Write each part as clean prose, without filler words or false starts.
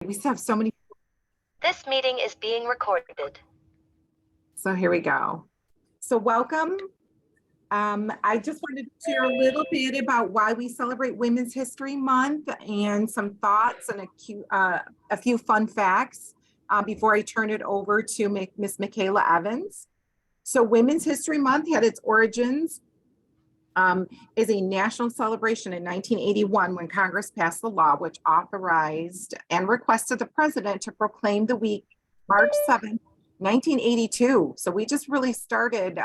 We still have so many. This meeting is being recorded. So here we go. So welcome. I just wanted to share a little bit about why we celebrate Women's History Month and some thoughts and a few fun facts before I turn it over to Miss Michaela Evans. So Women's History Month had its origins is a national celebration in 1981 when Congress passed the law which authorized and requested the president to proclaim the week March 7th, 1982. So we just really started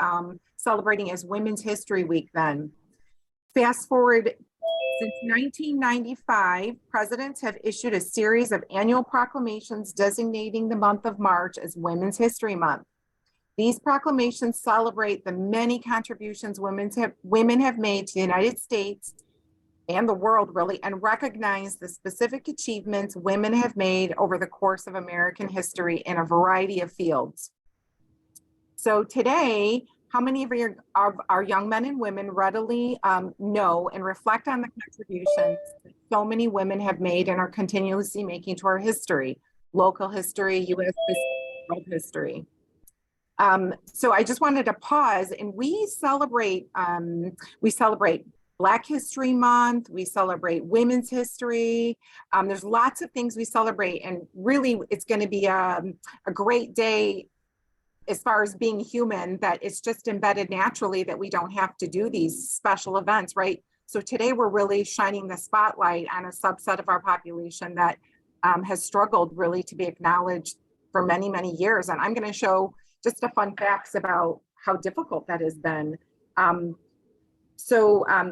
celebrating as Women's History Week then. Fast forward, since 1995, presidents have issued a series of annual proclamations designating the month of March as Women's History Month. These proclamations celebrate the many contributions women have made to the United States and the world, really, and recognize the specific achievements women have made over the course of American history in a variety of fields. So today, how many of our young men and women readily know and reflect on the contributions that so many women have made and are continuously making to our history, local history, U.S. history, world history? So I just wanted to pause, and we celebrate Black History Month, we celebrate women's history. There's lots of things we celebrate, and really it's going to be a great day as far as being human, that it's just embedded naturally that we don't have to do these special events, right? So today we're really shining the spotlight on a subset of our population that has struggled really to be acknowledged for many, many years. And I'm going to show just a fun facts about how difficult that has been.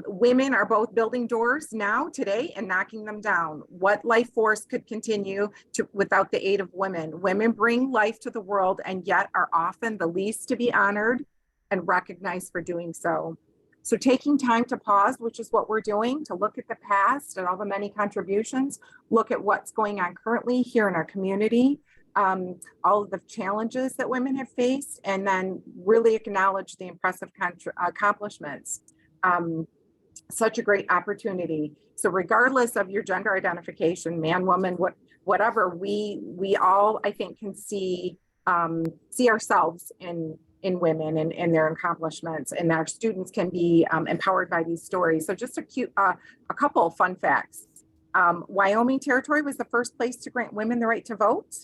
Women are both building doors now today and knocking them down. What life force could continue without the aid of women? Women bring life to the world and yet are often the least to be honored and recognized for doing so. So taking time to pause, which is what we're doing, to look at the past and all the many contributions, look at what's going on currently here in our community, all of the challenges that women have faced, and then really acknowledge the impressive accomplishments. Such a great opportunity. So regardless of your gender identification, man, woman, whatever, we all, I think, can see ourselves in women and their accomplishments, and our students can be empowered by these stories. So just a couple of fun facts. Wyoming Territory was the first place to grant women the right to vote.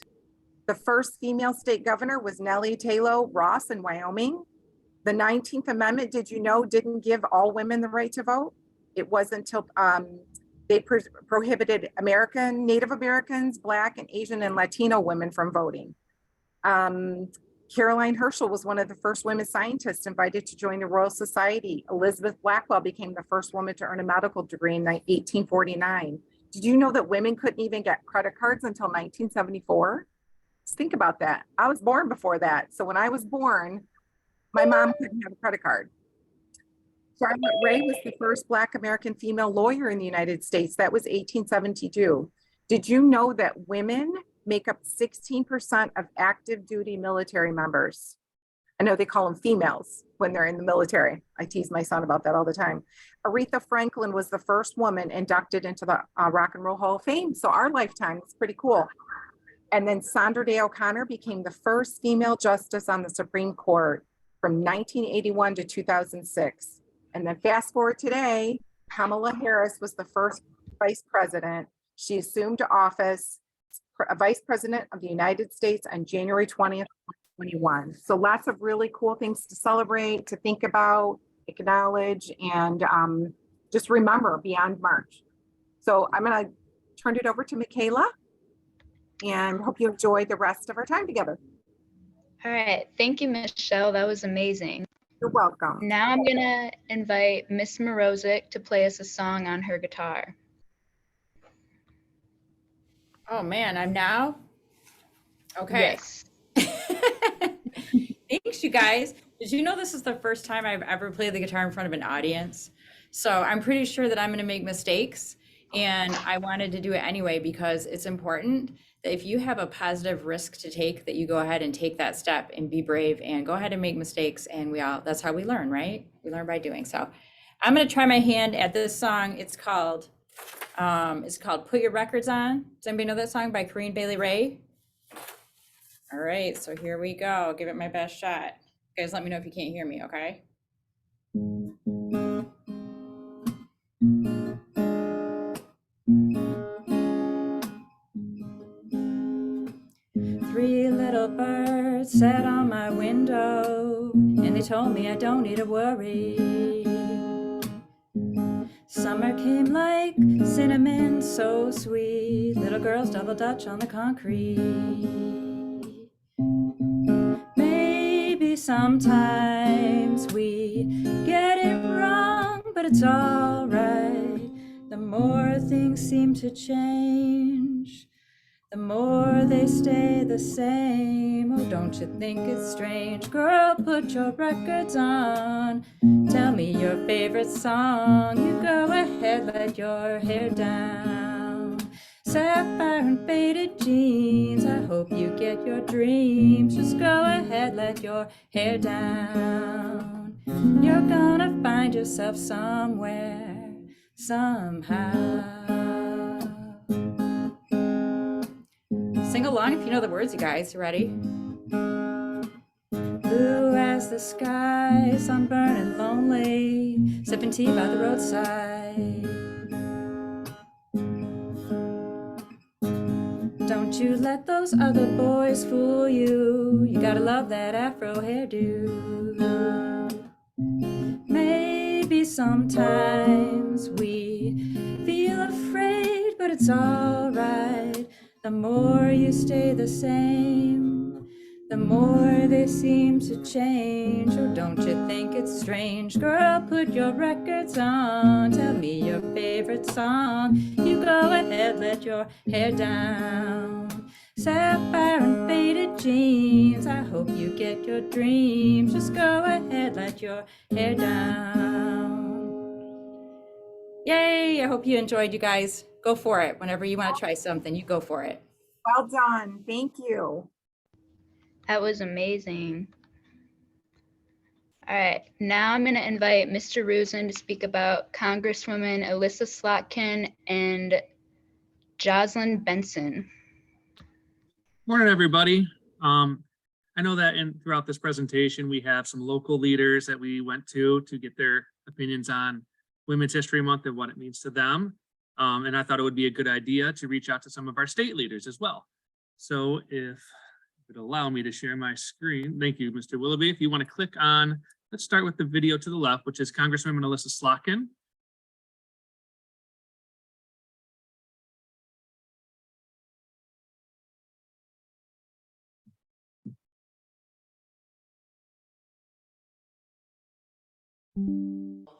The first female state governor was Nellie Taylor Ross in Wyoming. The 19th Amendment, did you know, didn't give all women the right to vote? It wasn't until they prohibited Native Americans, Black and Asian and Latino women from voting. Caroline Herschel was one of the first women scientists invited to join the Royal Society. Elizabeth Blackwell became the first woman to earn a medical degree in 1849. Did you know that women couldn't even get credit cards until 1974? Just think about that. I was born before that. So when I was born, my mom couldn't have a credit card. Charlotte Ray was the first Black American female lawyer in the United States. That was 1872. Did you know that women make up 16% of active duty military members? I know they call them females when they're in the military. I tease my son about that all the time. Aretha Franklin was the first woman inducted into the Rock and Roll Hall of Fame. So our lifetime is pretty cool. And then Sandra Day O'Connor became the first female justice on the Supreme Court from 1981 to 2006. And then fast forward today, Kamala Harris was the first vice president. She assumed office, vice president of the United States on January 20th, 2021. So lots of really cool things to celebrate, to think about, acknowledge, and just remember beyond March. So I'm going to turn it over to Michaela, and hope you enjoy the rest of our time together. All right. Thank you, Michelle. That was amazing. You're welcome. Now I'm going to invite Miss Morozic to play us a song on her guitar. Oh, man. I'm now? Okay. Yes. Thanks, you guys. Did you know this is the first time I've ever played the guitar in front of an audience? So I'm pretty sure that I'm going to make mistakes. And I wanted to do it anyway because it's important that if you have a positive risk to take, that you go ahead and take that step and be brave and go ahead and make mistakes. And that's how we learn, right? We learn by doing. So I'm going to try my hand at this song. It's called It's called Put Your Records On. Does anybody know that song by Corinne Bailey Rae? All right, so here we go. I'll give it my best shot. You guys let me know if you can't hear me, okay? Three little birds sat on my window, and they told me I don't need to worry. Summer came like cinnamon, so sweet. Little girls double dutch on the concrete. Maybe sometimes we get it wrong, but it's all right. The more things seem to change, the more they stay the same. Oh, don't you think it's strange? Girl, put your records on. Tell me your favorite song. You go ahead, let your hair down. Sapphire and faded jeans. I hope you get your dreams. Just go ahead, let your hair down. You're gonna find yourself somewhere, somehow. Sing along if you know the words, you guys. You ready? Blue as the sky, sunburned and lonely, sipping tea by the roadside. Don't you let those other boys fool you. You gotta love that afro hairdo. Maybe sometimes we feel afraid, but it's all right. The more you stay the same, the more they seem to change. Oh, don't you think it's strange? Girl, put your records on. Tell me your favorite song. You go ahead, let your hair down. Sapphire and faded jeans. I hope you get your dreams. Just go ahead, let your hair down. Yay, I hope you enjoyed, you guys. Go for it. Whenever you want to try something, you go for it. Well done. Thank you. That was amazing. All right, now I'm going to invite Mr. Rusin to speak about Congresswoman Alyssa Slotkin and Jocelyn Benson. Morning, everybody. I know that throughout this presentation, we have some local leaders that we went to get their opinions on Women's History Month and what it means to them. And I thought it would be a good idea to reach out to some of our state leaders as well. So if you would allow me to share my screen. Thank you, Mr. Willoughby. If you want to click on, let's start with the video to the left, which is Congresswoman Alyssa Slotkin.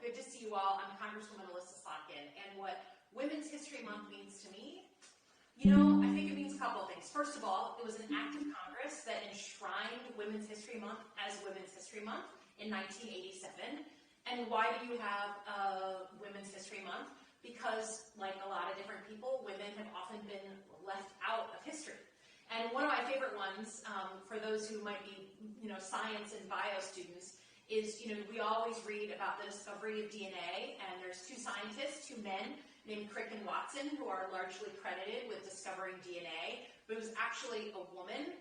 Good to see you all. I'm Congresswoman Alyssa Slotkin, and what Women's History Month means to me, you know, I think it means a couple of things. First of all, it was an act of Congress that enshrined Women's History Month as Women's History Month in 1987. And why do you have Women's History Month? Because, like a lot of different people, women have often been left out of history. And one of my favorite ones, for those who might be, you know, science and bio students, is, you know, we always read about the discovery of DNA, and there's two scientists, two men, named Crick and Watson, who are largely credited with discovering DNA, but it was actually a woman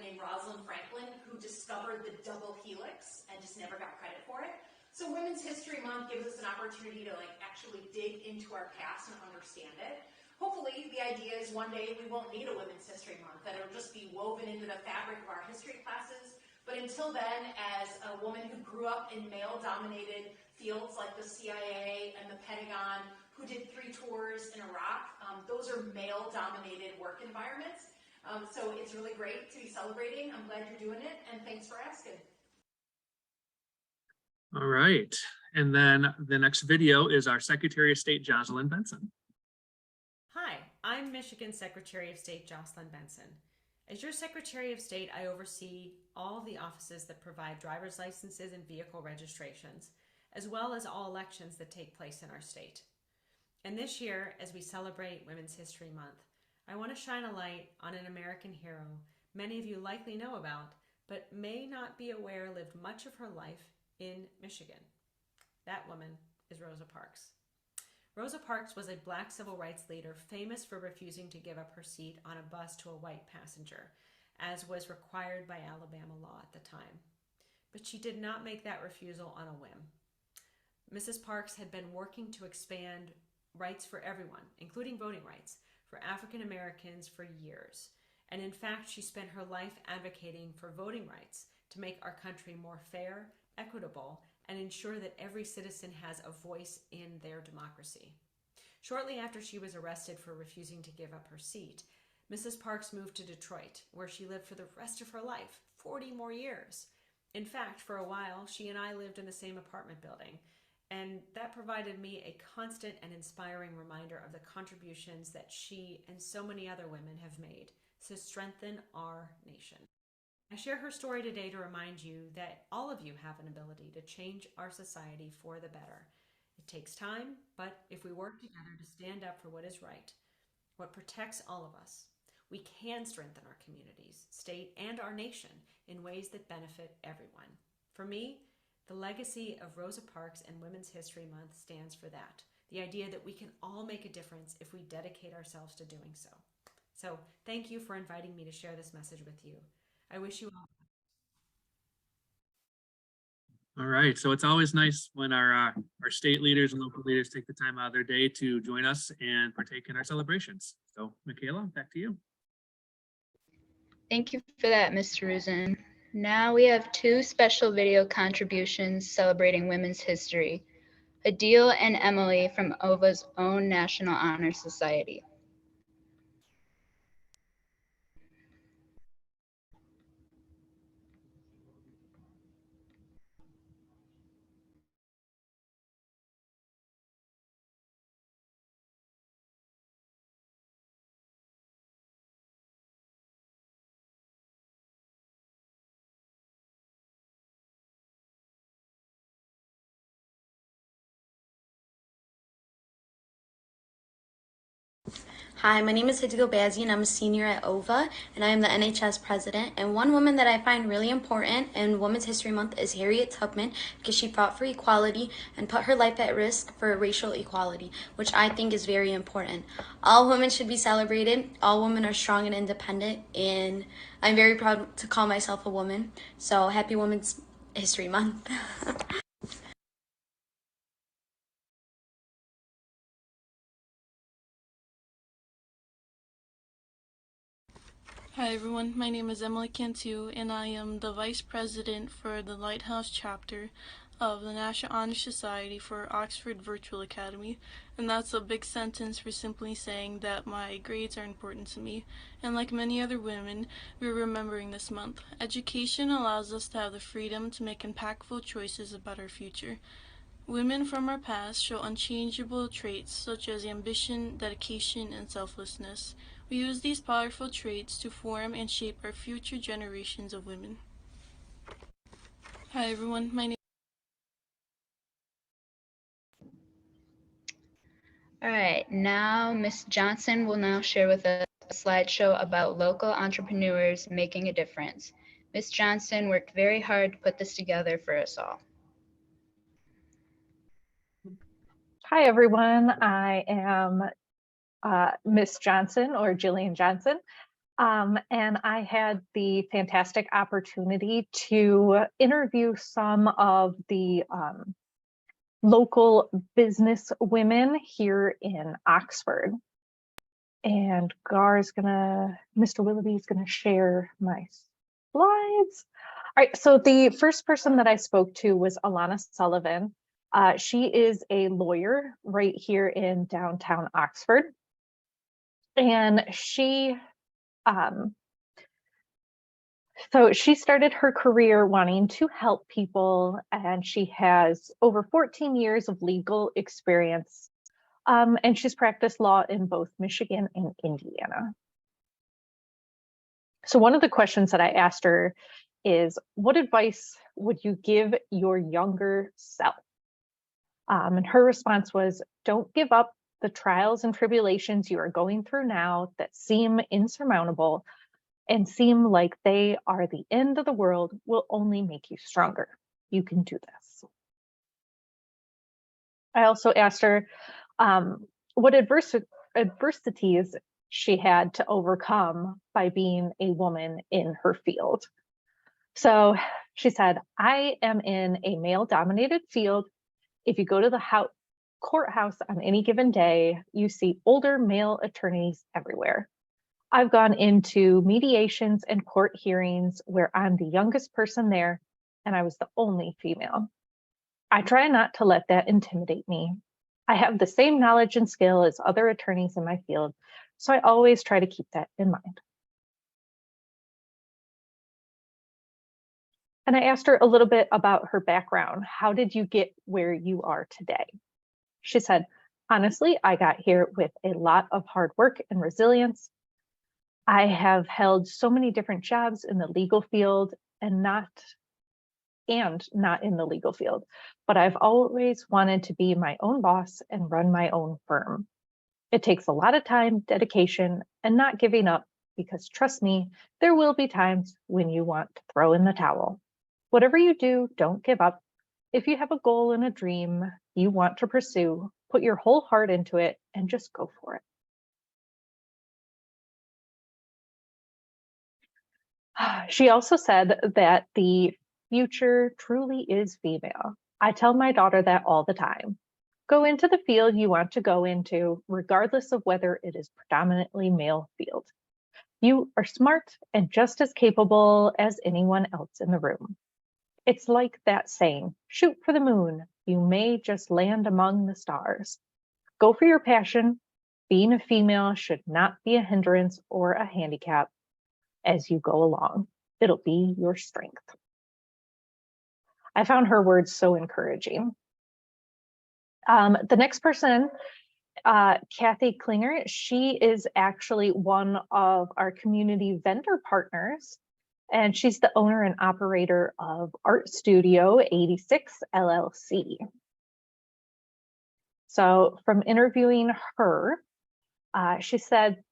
named Rosalind Franklin, who discovered the double helix and just never got credit for it. So Women's History Month gives us an opportunity to actually dig into our past and understand it. Hopefully, the idea is one day we won't need a Women's History Month, that it'll just be woven into the fabric of our history classes. But until then, as a woman who grew up in male-dominated fields like the CIA and the Pentagon, who did 3 tours in Iraq, those are male-dominated work environments. So it's really great to be celebrating. I'm glad you're doing it, and thanks for asking. All right. And then the next video is our Secretary of State, Jocelyn Benson. Hi, I'm Michigan Secretary of State Jocelyn Benson. As your Secretary of State, I oversee all of the offices that provide driver's licenses and vehicle registrations, as well as all elections that take place in our state. And this year, as we celebrate Women's History Month, I want to shine a light on an American hero many of you likely know about, but may not be aware lived much of her life in Michigan. That woman is Rosa Parks. Rosa Parks was a Black civil rights leader famous for refusing to give up her seat on a bus to a white passenger, as was required by Alabama law at the time. But she did not make that refusal on a whim. Mrs. Parks had been working to expand rights for everyone, including voting rights, for African Americans for years. And in fact, she spent her life advocating for voting rights to make our country more fair, equitable, and ensure that every citizen has a voice in their democracy. Shortly after she was arrested for refusing to give up her seat, Mrs. Parks moved to Detroit, where she lived for the rest of her life, 40 more years. In fact, for a while, she and I lived in the same apartment building, and that provided me a constant and inspiring reminder of the contributions that she and so many other women have made to strengthen our nation. I share her story today to remind you that all of you have an ability to change our society for the better. It takes time, but if we work together to stand up for what is right, what protects all of us, we can strengthen our communities, state, and our nation in ways that benefit everyone. For me, the legacy of Rosa Parks and Women's History Month stands for that. The idea that we can all make a difference if we dedicate ourselves to doing so. So thank you for inviting me to share this message with you. I wish you all. All right, so it's always nice when our state leaders and local leaders take the time out of their day to join us and partake in our celebrations. So Michaela, back to you. Thank you for that, Mr. Rusin. Now we have two special video contributions celebrating women's history. Adil and Emily from OVA's own National Honor Society. Hi, my name is Hideo Bazzi and I'm a senior at OVA and I am the NHS president. And one woman that I find really important in Women's History Month is Harriet Tubman because she fought for equality and put her life at risk for racial equality, which I think is very important. All women should be celebrated. All women are strong and independent, and I'm very proud to call myself a woman. So happy Women's History Month. Hi everyone, my name is Emily Cantu and I am the Vice President for the Lighthouse Chapter of the National Honor Society for Oxford Virtual Academy, and that's a big sentence for simply saying that my grades are important to me, and like many other women, we're remembering this month. Education allows us to have the freedom to make impactful choices about our future. Women from our past show unchangeable traits such as ambition, dedication, and selflessness. We use these powerful traits to form and shape our future generations of women. Hi everyone, my name All right, now Ms. Johnson will now share with us a slideshow about local entrepreneurs making a difference. Ms. Johnson worked very hard to put this together for us all. Hi everyone, I am Miss Johnson or Jillian Johnson, and I had the fantastic opportunity to interview some of the local business women here in Oxford. And Mr. Willoughby's gonna share my slides. All right, so the first person that I spoke to was Alana Sullivan. She is a lawyer right here in downtown Oxford. And so she started her career wanting to help people, and she has over 14 years of legal experience. And she's practiced law in both Michigan and Indiana. So one of the questions that I asked her is, what advice would you give your younger self? And her response was, don't give up. The trials and tribulations you are going through now that seem insurmountable and seem like they are the end of the world will only make you stronger. You can do this. I also asked her, what adversities she had to overcome by being a woman in her field. So she said, I am in a male-dominated field. If you go to the courthouse on any given day, you see older male attorneys everywhere. I've gone into mediations and court hearings where I'm the youngest person there, and I was the only female. I try not to let that intimidate me. I have the same knowledge and skill as other attorneys in my field, so I always try to keep that in mind. And I asked her a little bit about her background. How did you get where you are today? She said, honestly, I got here with a lot of hard work and resilience. I have held so many different jobs in the legal field and not in the legal field, but I've always wanted to be my own boss and run my own firm. It takes a lot of time, dedication, and not giving up, because trust me, there will be times when you want to throw in the towel. Whatever you do, don't give up. If you have a goal and a dream you want to pursue, put your whole heart into it and just go for it. She also said that the future truly is female. I tell my daughter that all the time. Go into the field you want to go into, regardless of whether it is predominantly male field. You are smart and just as capable as anyone else in the room. It's like that saying, shoot for the moon. You may just land among the stars. Go for your passion. Being a female should not be a hindrance or a handicap as you go along. It'll be your strength. I found her words so encouraging. The next person, Kathy Klinger, she is actually one of our community vendor partners, and she's the owner and operator of Art Studio 86 LLC. So from interviewing her, she said,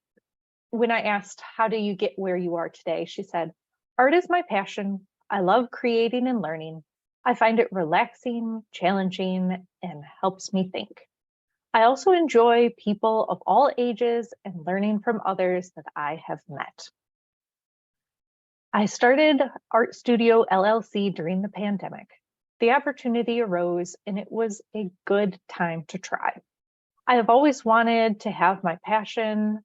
when I asked, how do you get where you are today? She said, art is my passion. I love creating and learning. I find it relaxing, challenging, and helps me think. I also enjoy people of all ages and learning from others that I have met. I started Art Studio LLC during the pandemic. The opportunity arose and it was a good time to try. I have always wanted to have my passion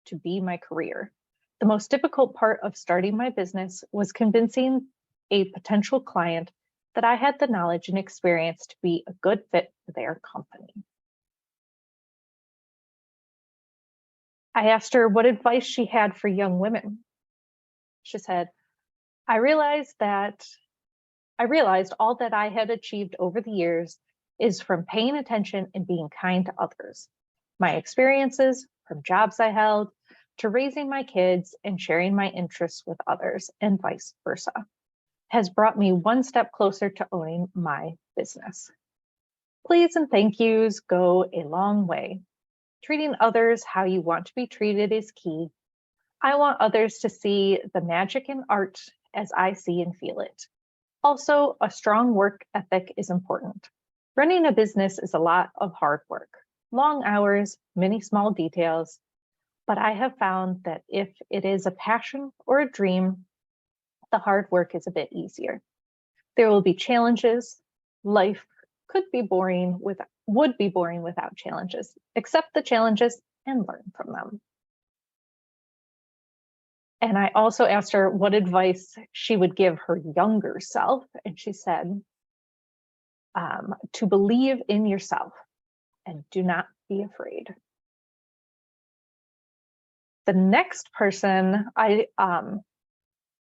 to be my career. The most difficult part of starting my business was convincing a potential client that I had the knowledge and experience to be a good fit for their company. I asked her what advice she had for young women. She said, I realized all that I had achieved over the years is from paying attention and being kind to others. My experiences, from jobs I held to raising my kids and sharing my interests with others, and vice versa, has brought me one step closer to owning my business. Please and thank yous go a long way. Treating others how you want to be treated is key. I want others to see the magic in art as I see and feel it. Also, a strong work ethic is important. Running a business is a lot of hard work, long hours, many small details, but I have found that if it is a passion or a dream, the hard work is a bit easier. There will be challenges. Life would be boring without challenges. Accept the challenges and learn from them. And I also asked her what advice she would give her younger self. And she said, to believe in yourself and do not be afraid. The next person I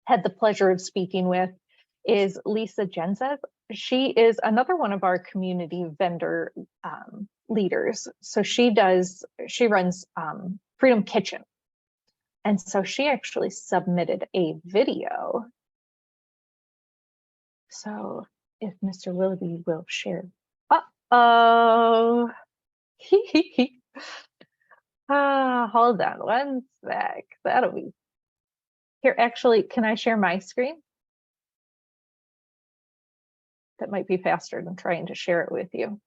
had the pleasure of speaking with is Lisa Jenzev. She is another one of our community vendor leaders. So she runs Freedom Kitchen. And so she actually submitted a video. So if Mr. Willoughby will share. Uh-oh. Hold on one sec. That'll be here. Actually, can I share my screen? That might be faster than trying to share it with you.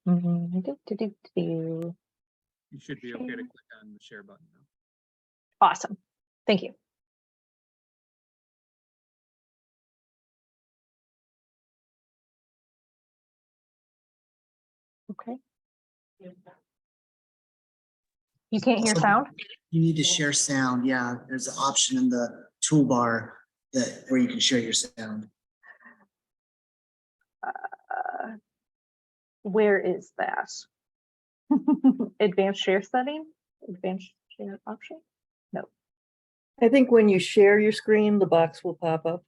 Do. You should be okay to click on the share button now. Awesome. Thank you. Okay. You can't hear sound? You need to share sound. Yeah, there's an option in the toolbar where you can share your sound. Where is that? Advanced share setting? Advanced share option? No. I think when you share your screen, the box will pop up.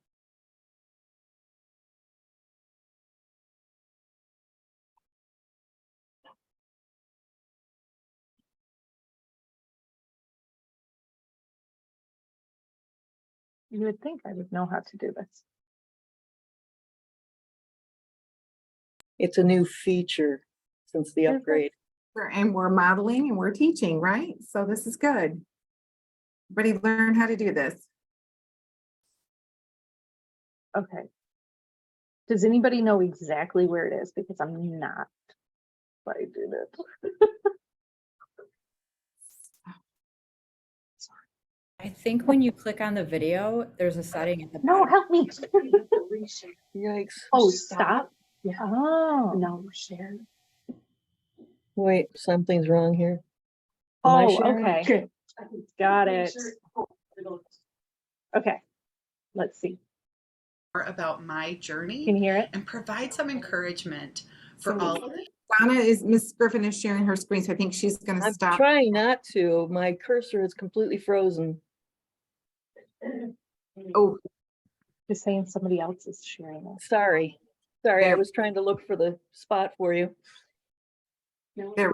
You would think I would know how to do this. It's a new feature since the upgrade. And we're modeling and we're teaching, right? So this is good. Everybody learn how to do this. Okay. Does anybody know exactly where it is? Because I'm not. I did it. I think when you click on the video, there's a setting at the No, bottom. help me. Yikes. Oh, stop. Yeah. Oh. No, share. Wait, something's wrong here. Am I Oh, sharing? okay. Got it. Okay. Let's see. About my journey Can you hear it? and provide some encouragement for So all. Donna is, Miss Griffin is sharing her screen, so I think she's gonna I'm stop. trying not to. My cursor is completely frozen. Oh, Just saying somebody else is sharing it. Sorry. I There. was trying to look for the spot for you. there.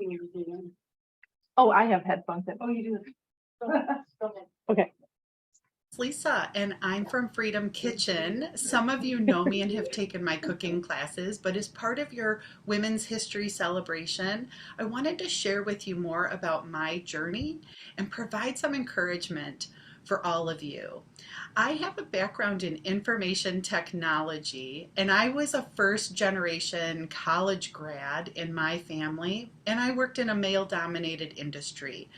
Oh, I have headphones in. Oh, you do. Okay. Lisa, and I'm from Freedom Kitchen. Some of you know me and have taken my cooking classes, but as part of your Women's History celebration, I wanted to share with you more about my journey and provide some encouragement for all of you. I have a background in information technology, and I was a first generation college grad in my family, and I worked in a male dominated industry.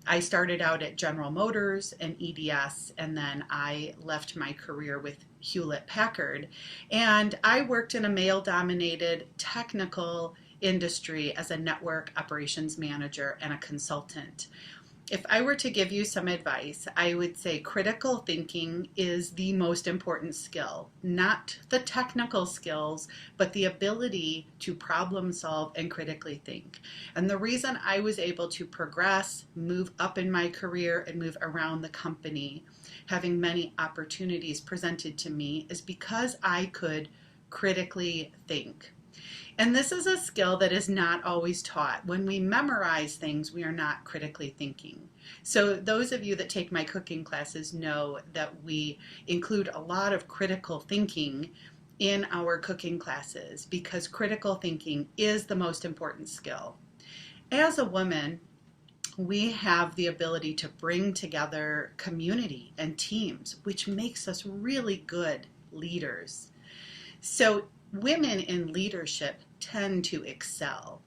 I started out at General Motors and EDS, and then I left my career with Hewlett Packard. And I worked in a male dominated technical industry as a network operations manager and a consultant. If I were to give you some advice, I would say critical thinking is the most important skill, not the technical skills, but the ability to problem solve and critically think. And the reason I was able to progress, move up in my career, and move around the company, having many opportunities presented to me, is because I could critically think. And this is a skill that is not always taught. When we memorize things, we are not critically thinking. So those of you that take my cooking classes know that we include a lot of critical thinking in our cooking classes because critical thinking is the most important skill. As a woman, we have the ability to bring together community and teams, which makes us really good leaders. So women in leadership tend to excel.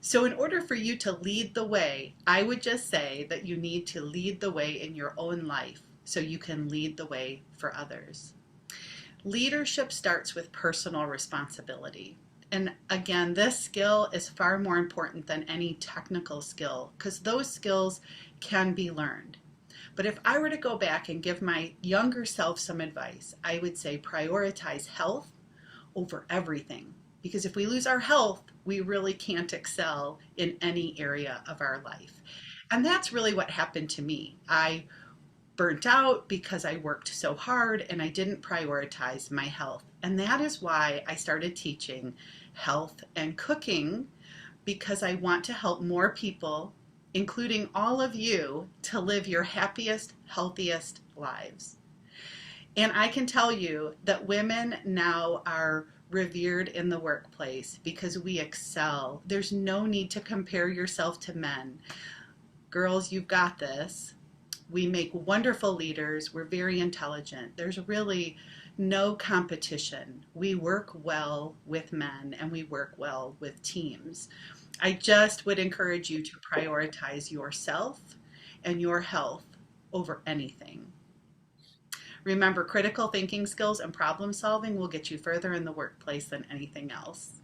So in order for you to lead the way, I would just say that you need to lead the way in your own life so you can lead the way for others. Leadership starts with personal responsibility. And again, this skill is far more important than any technical skill because those skills can be learned. But if I were to go back and give my younger self some advice, I would say prioritize health over everything. Because if we lose our health, we really can't excel in any area of our life. And that's really what happened to me. I burnt out because I worked so hard and I didn't prioritize my health. And that is why I started teaching health and cooking, because I want to help more people, including all of you, to live your happiest, healthiest lives. And I can tell you that women now are revered in the workplace because we excel. There's no need to compare yourself to men. Girls, you've got this. We make wonderful leaders. We're very intelligent. There's really no competition. We work well with men and we work well with teams. I just would encourage you to prioritize yourself and your health over anything. Remember, critical thinking skills and problem solving will get you further in the workplace than anything else.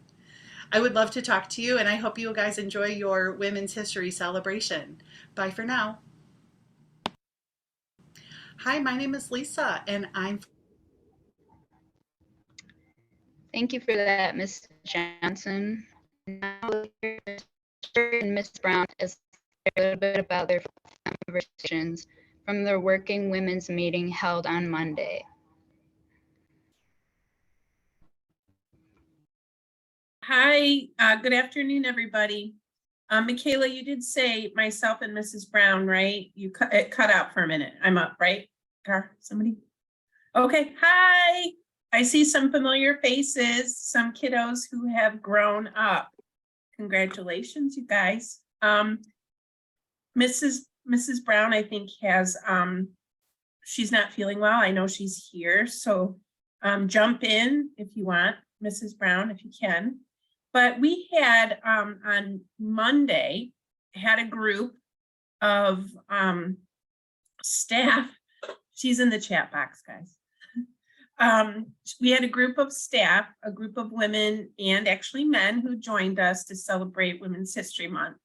I would love to talk to you, and I hope you guys enjoy your Women's History celebration. Bye for now. Hi, my name is Lisa, and I'm... Thank you for that, Ms. Johnson. Now, and Ms. Brown is a little bit about their conversations from their Working Women's meeting held on Monday. Hi, good afternoon, everybody. Michaela, you did say myself and Mrs. Brown, right? It cut out for a minute. I'm up, right? Somebody? Okay, hi. I see some familiar faces, some kiddos who have grown up. Congratulations, you guys. Mrs. Brown, I think has, she's not feeling well. I know she's here, so jump in if you want, Mrs. Brown, if you can. But we had on Monday, had a group of staff. She's in the chat box, guys. We had a group of staff, a group of women and actually men who joined us to celebrate Women's History Month.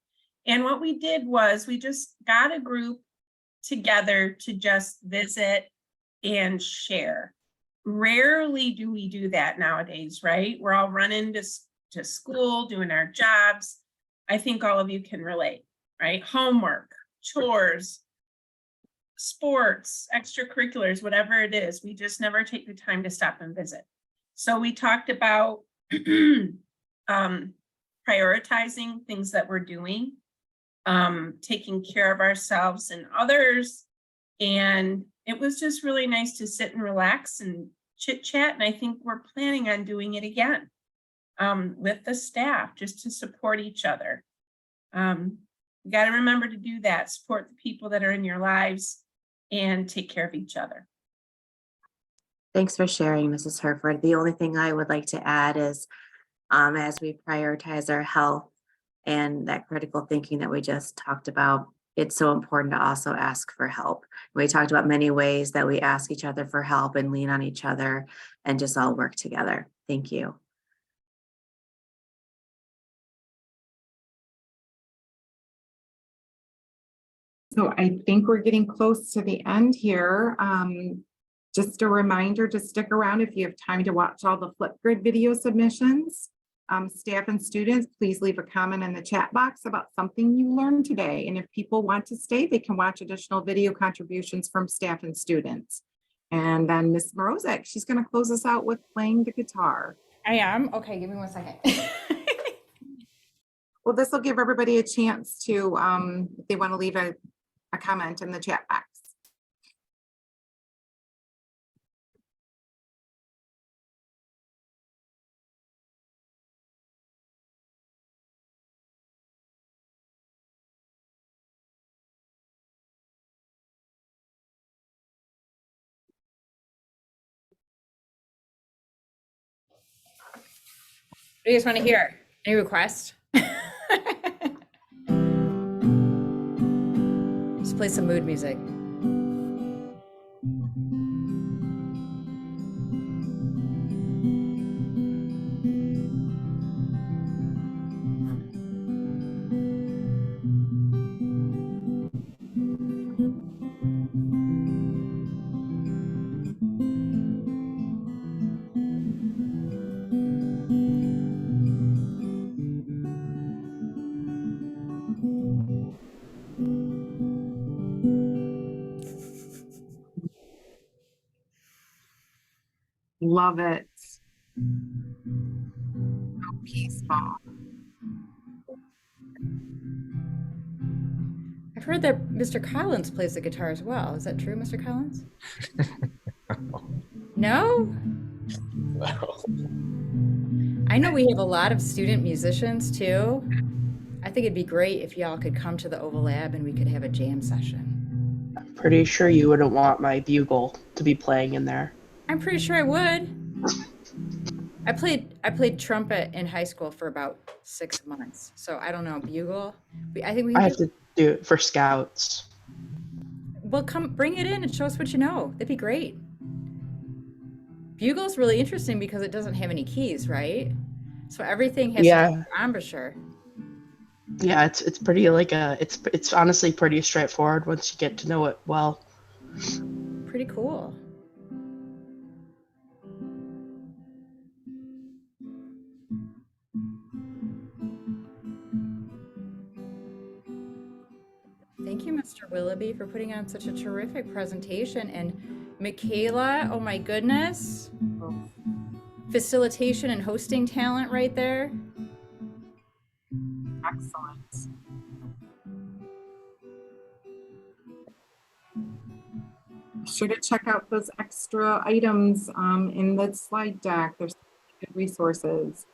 And what we did was we just got a group together to just visit and share. Rarely do we do that nowadays, right? We're all running to school, doing our jobs. I think all of you can relate, right? Homework, chores, sports, extracurriculars, whatever it is, we just never take the time to stop and visit. So we talked about prioritizing things that we're doing, taking care of ourselves and others. And it was just really nice to sit and relax and chit chat. And I think we're planning on doing it again with the staff, just to support each other. You got to remember to do that, support the people that are in your lives and take care of each other. Thanks for sharing, Mrs. Herford. The only thing I would like to add is as we prioritize our health and that critical thinking that we just talked about, it's so important to also ask for help. We talked about many ways that we ask each other for help and lean on each other and just all work together. Thank you. So I think we're getting close to the end here. Just a reminder to stick around if you have time to watch all the Flipgrid video submissions. Staff and students, please leave a comment in the chat box about something you learned today. And if people want to stay, they can watch additional video contributions from staff and students. And then Ms. Morozek, she's going to close us out with playing the guitar. I am? Okay, give me 1 second. Well, this will give everybody a chance to, if they want to leave a comment in the chat box. What do you guys want to hear? Any requests? Just play some mood music. Love it. So peaceful. I've heard that Mr. Collins plays the guitar as well. Is that true, Mr. Collins? No? No. I know we have a lot of student musicians too. I think it'd be great if y'all could come to the OVA Lab and we could have a jam session. Pretty sure you wouldn't want my bugle to be playing in there. I'm pretty sure I would. I played trumpet in high school for about 6 months. So I don't know, bugle. I think we I have to do it for scouts. Well, come bring it in and show us what you know. That'd be great. Bugle's really interesting because it doesn't have any keys, right? So everything has to do with embouchure. Yeah, it's pretty like it's honestly pretty straightforward once you get to know it well. Pretty cool. Thank you, Mr. Willoughby, for putting on such a terrific presentation. And Michaela, oh my goodness. Facilitation and hosting talent right there. Excellent. Be sure to check out those extra items in the slide deck. There's good resources.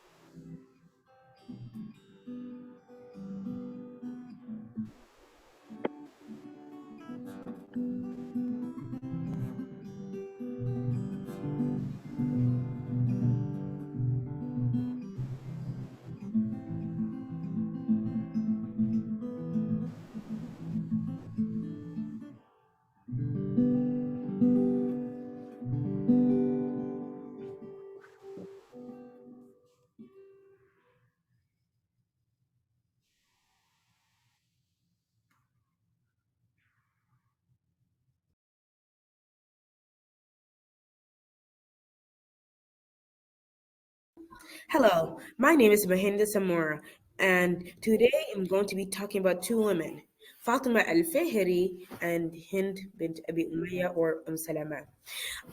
Hello, my name is Mahinda Samora, and today I'm going to be talking about two women, Fatima Al-Fihri and Hind bint Abi Umayya or Salama.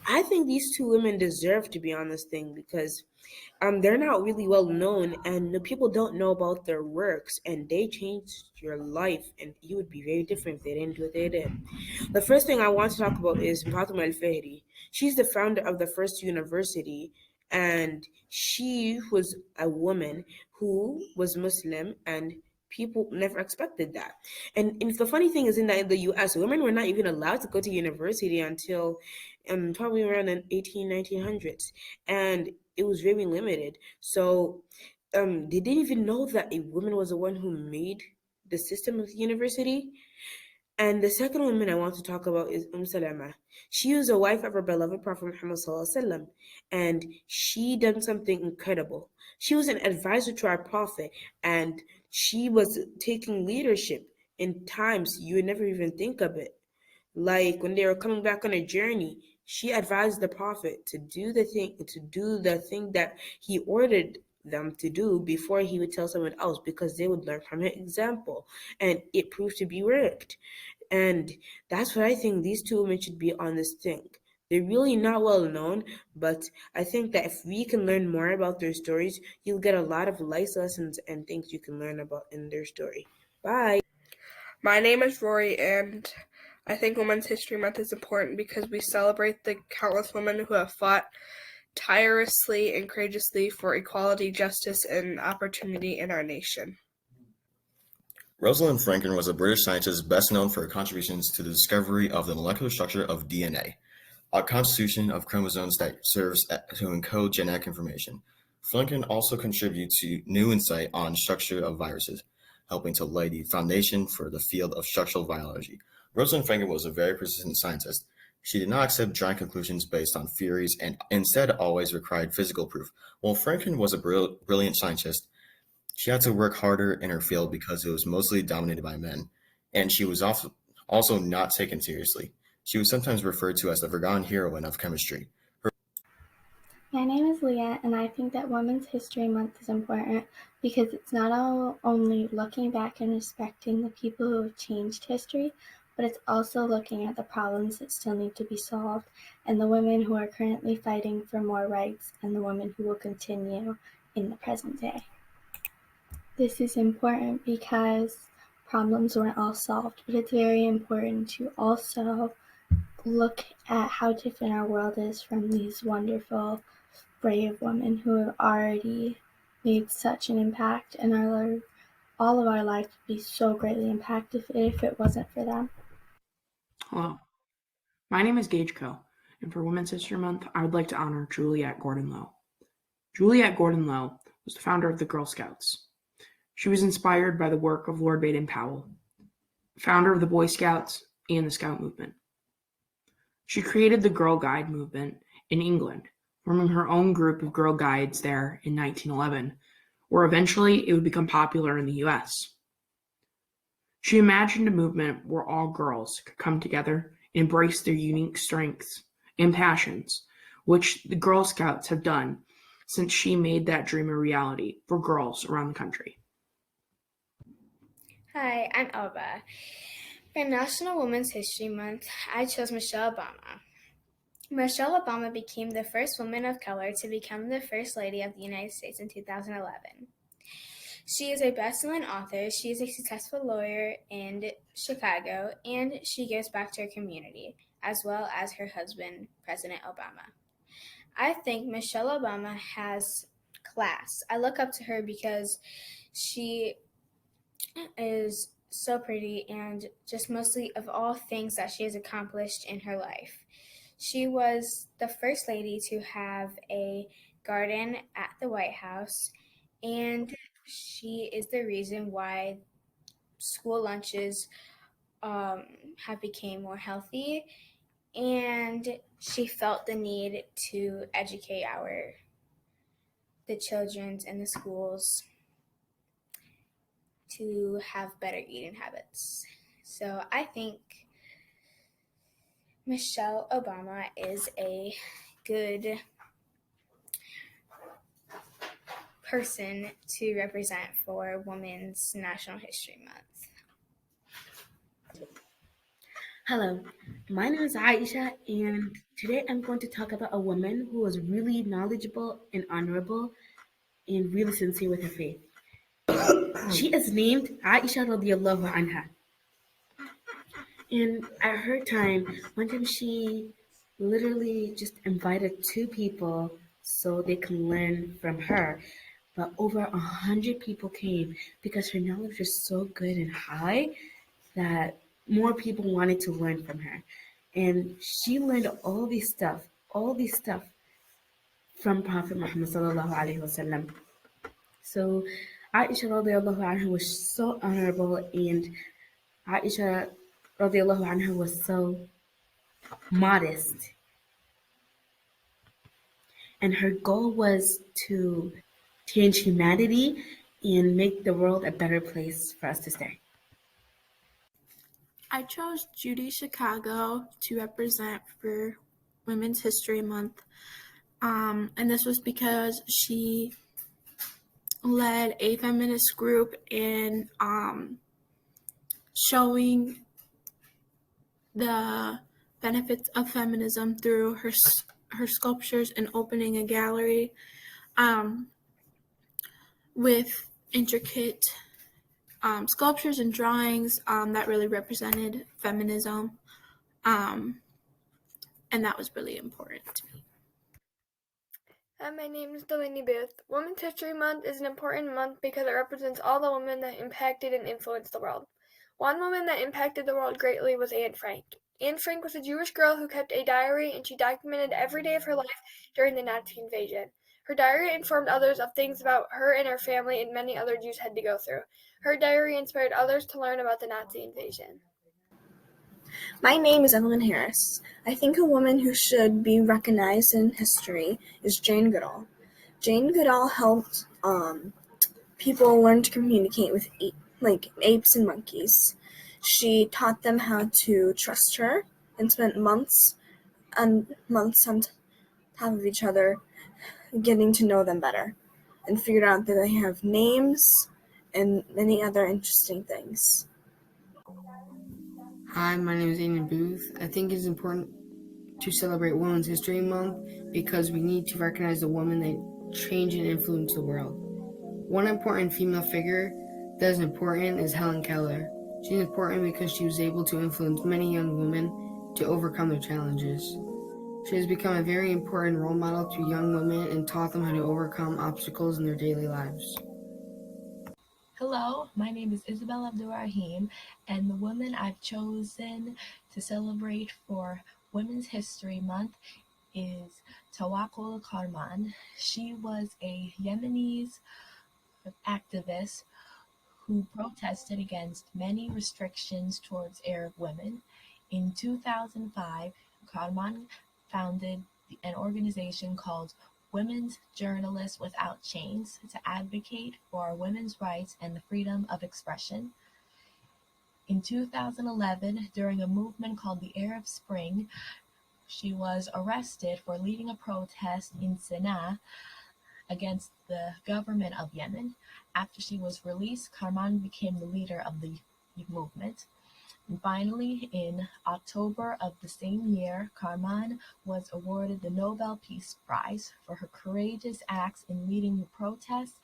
I think these two women deserve to be on this thing because they're not really well known and the people don't know about their works and they changed your life and you would be very different if they didn't do what they did. The first thing I want to talk about is Fatima Al-Fihri. She's the founder of the first university and she was a woman who was Muslim and people never expected that. And the funny thing is in the US, women were not even allowed to go to university until probably around the 1900s. And it was very limited. So they didn't even know that a woman was the one who made the system of the university. And the second woman I want to talk about is Salama. She was a wife of our beloved Prophet Muhammad Sallallahu Alaihi Wasallam, and she done something incredible. She was an advisor to our Prophet, and she was taking leadership in times you would never even think of it. Like when they were coming back on a journey, she advised the Prophet to do the thing that he ordered them to do before he would tell someone else because they would learn from her example. And it proved to be worked. And that's what I think these two women should be on this thing. They're really not well known, but I think that if we can learn more about their stories, you'll get a lot of life lessons and things you can learn about in their story. Bye. My name is Rory, and I think Women's History Month is important because we celebrate the countless women who have fought tirelessly and courageously for equality, justice, and opportunity in our nation. Rosalind Franklin was a British scientist best known for her contributions to the discovery of the molecular structure of DNA, a constitution of chromosomes that serves to encode genetic information. Franklin also contributed to new insight on structure of viruses, helping to lay the foundation for the field of structural biology. Rosalind Franklin was a very persistent scientist. She did not accept dry conclusions based on theories and instead always required physical proof. While Franklin was a brilliant scientist, she had to work harder in her field because it was mostly dominated by men, and she was also not taken seriously. She was sometimes referred to as the forgotten heroine of chemistry. My name is Leah, and I think that Women's History Month is important because it's not only looking back and respecting the people who have changed history, but it's also looking at the problems that still need to be solved and the women who are currently fighting for more rights and the women who will continue in the present day. This is important because problems weren't all solved, but it's very important to also look at how different our world is from these wonderful, brave women who have already made such an impact, and all of our life would be so greatly impacted if it wasn't for them. Hello, my name is Gage Co, And for Women's History Month, I would like to honor Juliette Gordon Low. Juliette Gordon Low was the founder of the Girl Scouts. She was inspired by the work of Lord Baden-Powell, founder of the Boy Scouts and the Scout movement. She created the Girl Guide movement in England, forming her own group of Girl Guides there in 1911, where eventually it would become popular in the US. She imagined a movement where all girls could come together and embrace their unique strengths and passions, which the Girl Scouts have done since she made that dream a reality for girls around the country. Hi, I'm Elba. For National Women's History Month, I chose Michelle Obama. Michelle Obama became the first woman of color to become the First Lady of the United States in 2011. She is a best-selling author, she is a successful lawyer in Chicago, and she gives back to her community, as well as her husband, President Obama. I think Michelle Obama has class. I look up to her because she is so pretty and just mostly of all things that she has accomplished in her life. She was the first lady to have a garden at the White House, and she is the reason why school lunches have become more healthy, and she felt the need to educate the children in the schools to have better eating habits. So I think Michelle Obama is a good person to represent for Women's National History Month. Hello, my name is Aisha, and today I'm going to talk about a woman who was really knowledgeable and honorable and really sincere with her faith. She is named Aisha radiallahu anha. And at her time, one time she literally just invited 2 people so they can learn from her. But over 100 people came because her knowledge was so good and high that more people wanted to learn from her. And she learned all this stuff from Prophet Muhammad sallallahu alaihi wasallam. So Aisha radiallahu anha was so honorable, and Aisha radiallahu anha was so modest. And her goal was to change humanity and make the world a better place for us to stay. I chose Judy Chicago to represent for Women's History Month. And this was because she led a feminist group in showing the benefits of feminism through her sculptures and opening a gallery with intricate sculptures and drawings that really represented feminism, and that was really important to me. Hi, my name is Delaney Booth. Women's History Month is an important month because it represents all the women that impacted and influenced the world. One woman that impacted the world greatly was Anne Frank. Anne Frank was a Jewish girl who kept a diary, and she documented every day of her life during the Nazi invasion. Her diary informed others of things about her and her family and many other Jews had to go through. Her diary inspired others to learn about the Nazi invasion. My name is Evelyn Harris. I think a woman who should be recognized in history is Jane Goodall. Jane Goodall helped people learn to communicate with apes and monkeys. She taught them how to trust her and spent months on top of each other, getting to know them better, and figured out that they have names and many other interesting things. Hi, my name is Aiden Booth. I think it's important to celebrate Women's History Month because we need to recognize the women that change and influence the world. One important female figure that is important is Helen Keller. She's important because she was able to influence many young women to overcome their challenges. She has become a very important role model to young women and taught them how to overcome obstacles in their daily lives. Hello, my name is Isabel Abdurrahim, and the woman I've chosen to celebrate for Women's History Month is Tawakkol Karman. She was a Yemenis activist who protested against many restrictions towards Arab women. In 2005, Karman founded an organization called Women's Journalists Without Chains to advocate for women's rights and the freedom of expression. In 2011, during a movement called the Arab Spring, she was arrested for leading a protest in Sana'a against the government of Yemen. After she was released, Karman became the leader of the movement. And finally, in October of the same year, Karman was awarded the Nobel Peace Prize for her courageous acts in leading the protests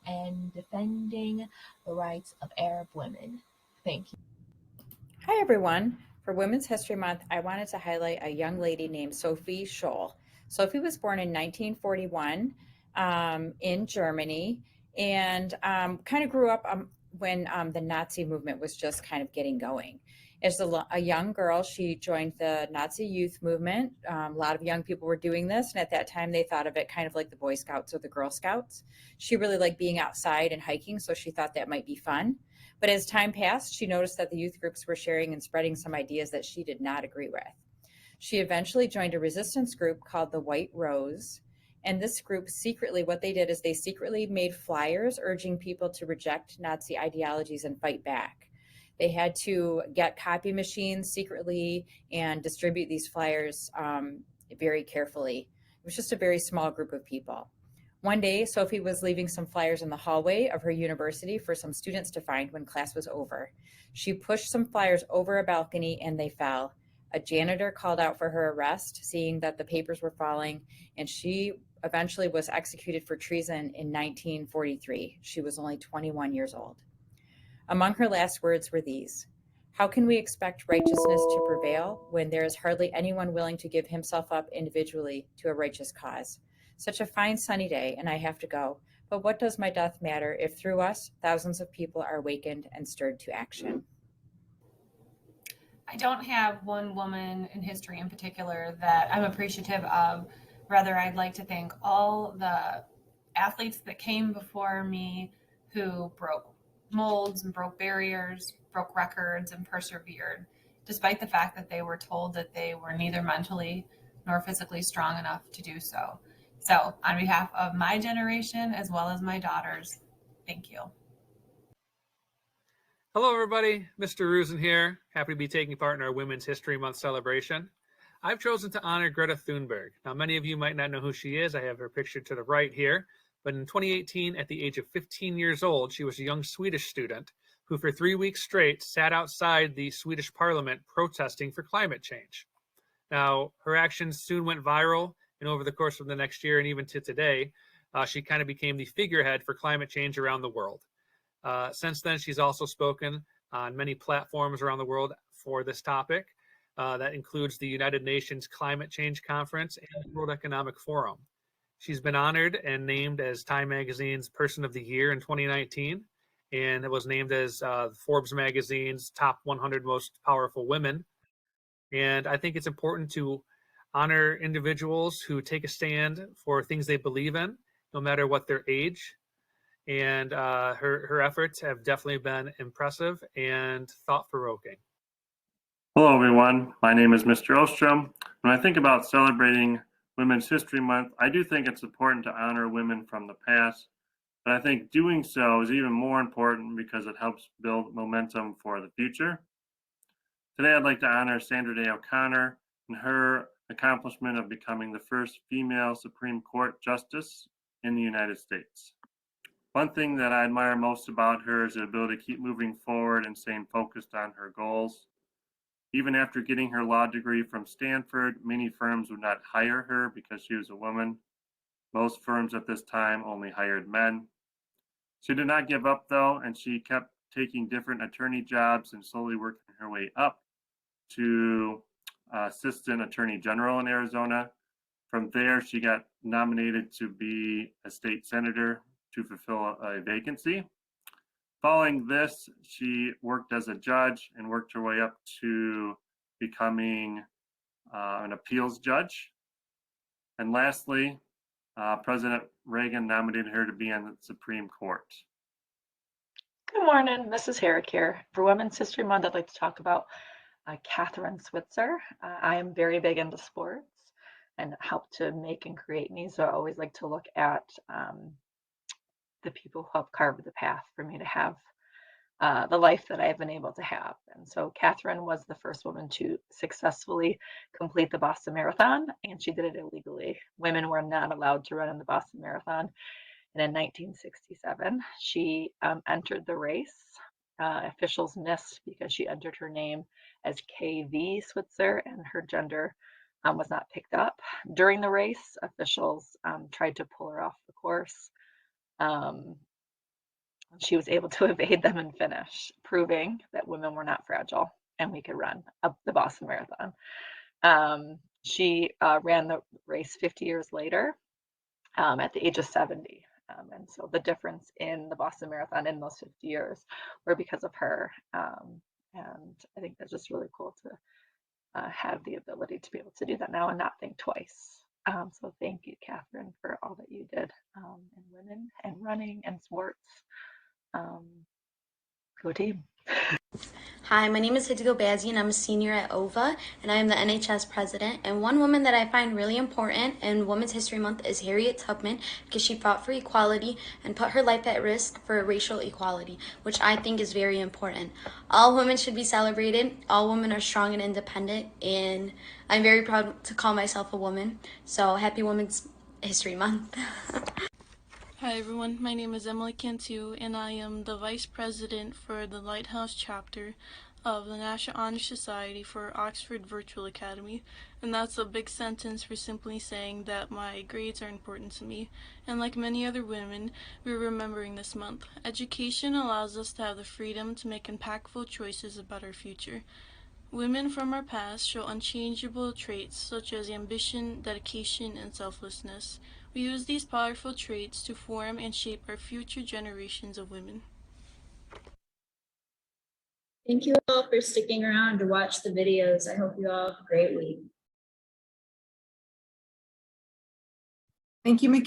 and defending the rights of Arab women. Thank you. Hi, everyone. For Women's History Month, I wanted to highlight a young lady named Sophie Scholl. Sophie was born in 1941 in Germany and kind of grew up when the Nazi movement was just kind of getting going. As a young girl, she joined the Nazi youth movement. A lot of young people were doing this, and at that time they thought of it kind of like the Boy Scouts or the Girl Scouts. She really liked being outside and hiking, so she thought that might be fun. But as time passed, she noticed that the youth groups were sharing and spreading some ideas that she did not agree with. She eventually joined a resistance group called the White Rose. And this group secretly, what they did is they secretly made flyers urging people to reject Nazi ideologies and fight back. They had to get copy machines secretly and distribute these flyers very carefully. It was just a very small group of people. One day, Sophie was leaving some flyers in the hallway of her university for some students to find when class was over. She pushed some flyers over a balcony and they fell. A janitor called out for her arrest, seeing that the papers were falling, and she eventually was executed for treason in 1943. She was only 21 years old. Among her last words were these: "How can we expect righteousness to prevail when there is hardly anyone willing to give himself up individually to a righteous cause? Such a fine sunny day, and I have to go. But what does my death matter if through us thousands of people are awakened and stirred to action?" I don't have one woman in history in particular that I'm appreciative of. Rather, I'd like to thank all the athletes that came before me who broke molds and broke barriers, broke records, and persevered, despite the fact that they were told that they were neither mentally nor physically strong enough to do so. So, on behalf of my generation as well as my daughters, thank you. Hello, everybody. Mr. Rusin here. Happy to be taking part in our Women's History Month celebration. I've chosen to honor Greta Thunberg. Now, many of you might not know who she is. I have her picture to the right here. But in 2018, at the age of 15 years old, she was a young Swedish student who for 3 weeks straight sat outside the Swedish parliament protesting for climate change. Now, her actions soon went viral, and over the course of the next year and even to today, she kind of became the figurehead for climate change around the world. Since then, she's also spoken on many platforms around the world for this topic. That includes the United Nations Climate Change Conference and the World Economic Forum. She's been honored and named as Time Magazine's Person of the Year in 2019, and it was named as Forbes Magazine's Top 100 Most Powerful Women. And I think it's important to honor individuals who take a stand for things they believe in, no matter what their age. And her efforts have definitely been impressive and thought-provoking. Hello, everyone. My name is Mr. Ostrom. When I think about celebrating Women's History Month, I do think it's important to honor women from the past, but I think doing so is even more important because it helps build momentum for the future. Today, I'd like to honor Sandra Day O'Connor and her accomplishment of becoming the first female Supreme Court Justice in the United States. One thing that I admire most about her is the ability to keep moving forward and staying focused on her goals. Even after getting her law degree from Stanford, many firms would not hire her because she was a woman. Most firms at this time only hired men. She did not give up, though, and she kept taking different attorney jobs and slowly working her way up to Assistant Attorney General in Arizona. From there, she got nominated to be a state senator to fulfill a vacancy. Following this, she worked as a judge and worked her way up to becoming an appeals judge. And lastly, President Reagan nominated her to be on the Supreme Court. Good morning, Mrs. Herrick here. For Women's History Month, I'd like to talk about Catherine Switzer. I am very big into sports and help to make and create me, so I always like to look at the people who have carved the path for me to have the life that I've been able to have. And so Catherine was the first woman to successfully complete the Boston Marathon, and she did it illegally. Women were not allowed to run in the Boston Marathon. And in 1967, she entered the race. Officials missed because she entered her name as KV Switzer and her gender was not picked up. During the race, officials tried to pull her off the course. She was able to evade them and finish, proving that women were not fragile and we could run up the Boston Marathon. She ran the race 50 years later at the age of 70. And so the difference in the Boston Marathon in those 50 years were because of her. And I think that's just really cool to have the ability to be able to do that now and not think twice. So thank you, Catherine, for all that you did in women and running and sports. Go team. Hi, my name is Hideo Bazzi and I'm a senior at OVA and I am the NHS president. And one woman that I find really important in Women's History Month is Harriet Tubman because she fought for equality and put her life at risk for racial equality, which I think is very important. All women should be celebrated. All women are strong and independent, and I'm very proud to call myself a woman. So happy Women's History Month. Hi everyone, my name is Emily Cantu and I am the Vice President for the Lighthouse chapter of the National Honor Society for Oxford Virtual Academy. And that's a big sentence for simply saying that my grades are important to me. And like many other women, we're remembering this month. Education allows us to have the freedom to make impactful choices about our future. Women from our past show unchangeable traits such as ambition, dedication, and selflessness. We use these powerful traits to form and shape our future generations of women. Thank you all for sticking around to watch the videos. I hope you all have a great week. Thank you, Mickey.